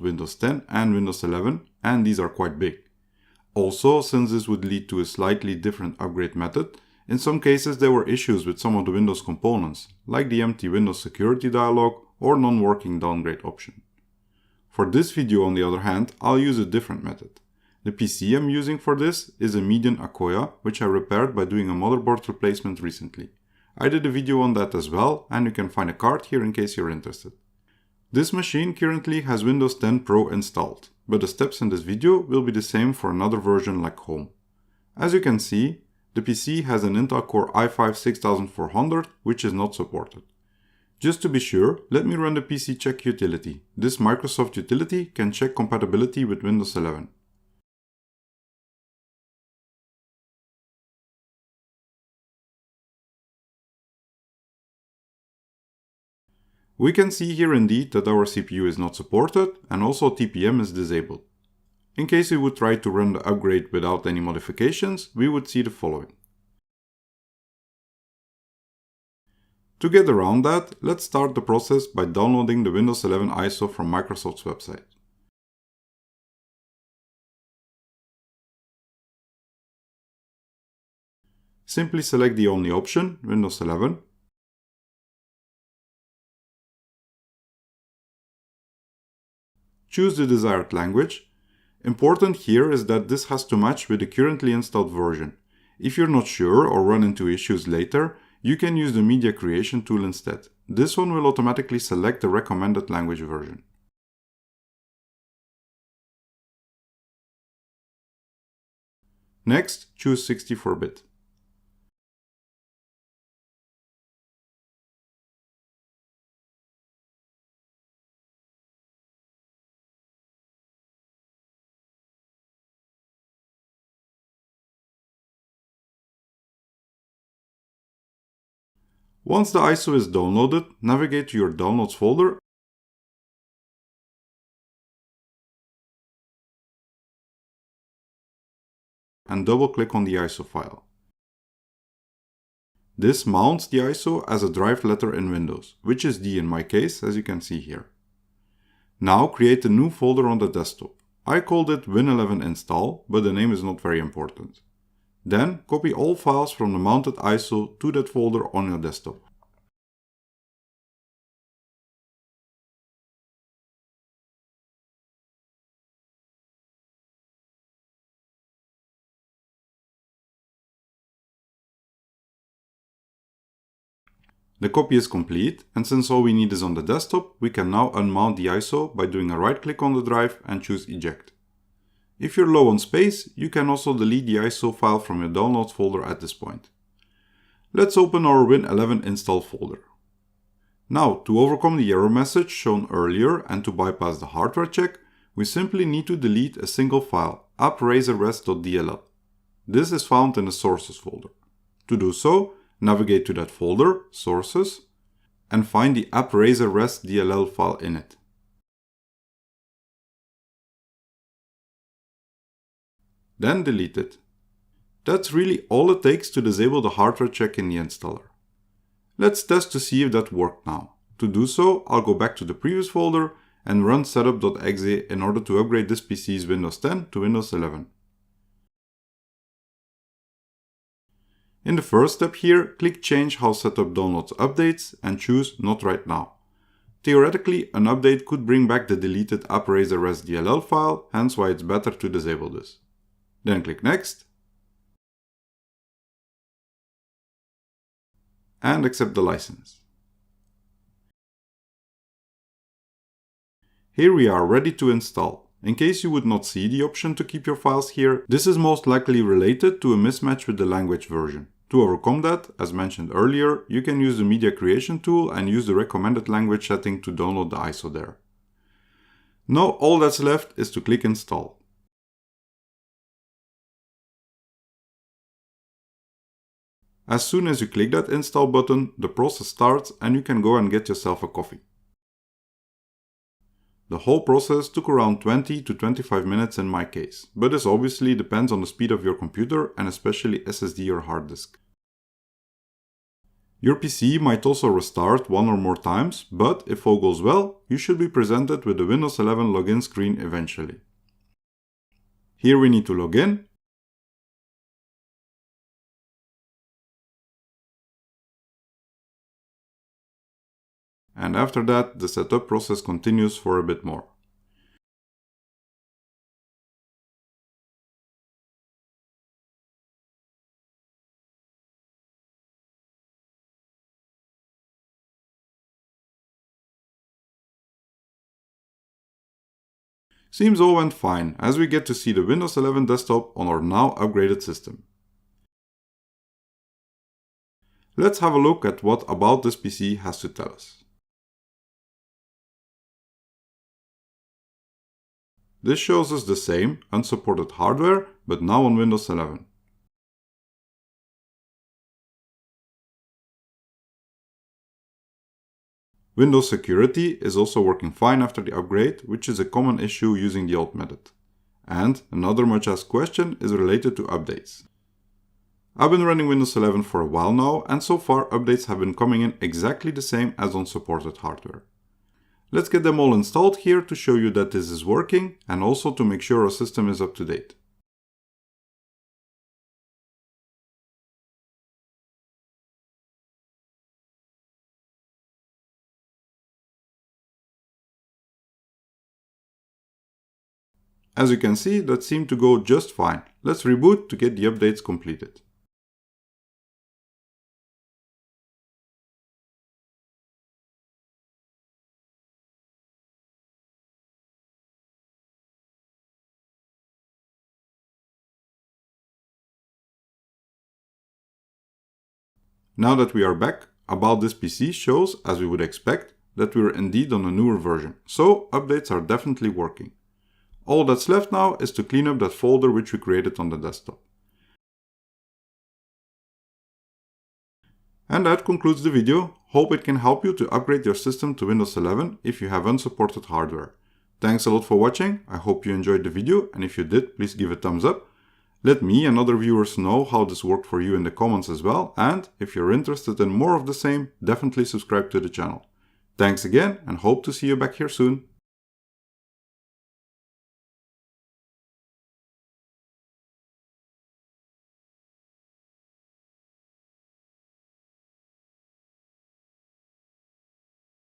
Windows 10 and Windows 11, and these are quite big. Also, since this would lead to a slightly different upgrade method, in some cases there were issues with some of the Windows components, like the empty Windows security dialog or non-working downgrade option. For this video, on the other hand, I'll use a different method. The PC I'm using for this is a Medion Akoya, which I repaired by doing a motherboard replacement recently. I did a video on that as well, and you can find a card here in case you're interested. This machine currently has Windows 10 Pro installed, but the steps in this video will be the same for another version like Home. As you can see, the PC has an Intel Core i5 6400, which is not supported. Just to be sure, let me run the PC Check utility. This Microsoft utility can check compatibility with Windows 11. We can see here indeed that our CPU is not supported and also TPM is disabled. In case we would try to run the upgrade without any modifications, we would see the following. To get around that, let's start the process by downloading the Windows 11 ISO from Microsoft's website. Simply select the only option, Windows 11. Choose the desired language. Important here is that this has to match with the currently installed version. If you're not sure or run into issues later, you can use the media creation tool instead. This one will automatically select the recommended language version. Next, choose 64-bit. Once the ISO is downloaded, navigate to your Downloads folder and double-click on the ISO file. This mounts the ISO as a drive letter in Windows, which is D in my case, as you can see here. Now create a new folder on the desktop. I called it Win11 install, but the name is not very important. Then copy all files from the mounted ISO to that folder on your desktop. The copy is complete, and since all we need is on the desktop, we can now unmount the ISO by doing a right click on the drive and choose Eject. If you're low on space, you can also delete the ISO file from your Downloads folder at this point. Let's open our Win11 install folder. Now, to overcome the error message shown earlier and to bypass the hardware check, we simply need to delete a single file, appraiserres.dll. This is found in the Sources folder. To do so, navigate to that folder, Sources, and find the appraiserres.dll file in it. Then delete it. That's really all it takes to disable the hardware check in the installer. Let's test to see if that worked now. To do so, I'll go back to the previous folder and run setup.exe in order to upgrade this PC's Windows 10 to Windows 11. In the first step here, click Change how setup downloads updates and choose Not right now. Theoretically, an update could bring back the deleted appraiserres.dll file, hence why it's better to disable this. Then click Next and accept the license. Here we are ready to install. In case you would not see the option to keep your files here, this is most likely related to a mismatch with the language version. To overcome that, as mentioned earlier, you can use the media creation tool and use the recommended language setting to download the ISO there. Now all that's left is to click Install. As soon as you click that install button, the process starts and you can go and get yourself a coffee. The whole process took around 20 to 25 minutes in my case, but this obviously depends on the speed of your computer and especially SSD or hard disk. Your PC might also restart one or more times, but if all goes well, you should be presented with the Windows 11 login screen eventually. Here we need to log in. And after that, the setup process continues for a bit more. Seems all went fine, as we get to see the Windows 11 desktop on our now upgraded system. Let's have a look at what about this PC has to tell us. This shows us the same unsupported hardware, but now on Windows 11. Windows security is also working fine after the upgrade, which is a common issue using the old method. And another much asked question is related to updates. I've been running Windows 11 for a while now, and so far updates have been coming in exactly the same as on supported hardware. Let's get them all installed here to show you that this is working and also to make sure our system is up to date. As you can see, that seemed to go just fine. Let's reboot to get the updates completed. Now that we are back, About This PC shows, as we would expect, that we are indeed on a newer version, so updates are definitely working. All that's left now is to clean up that folder which we created on the desktop. And that concludes the video. Hope it can help you to upgrade your system to Windows 11 if you have unsupported hardware. Thanks a lot for watching. I hope you enjoyed the video, and if you did, please give a thumbs up. Let me and other viewers know how this worked for you in the comments as well, and if you're interested in more of the same, definitely subscribe to the channel. Thanks again, and hope to see you back here soon.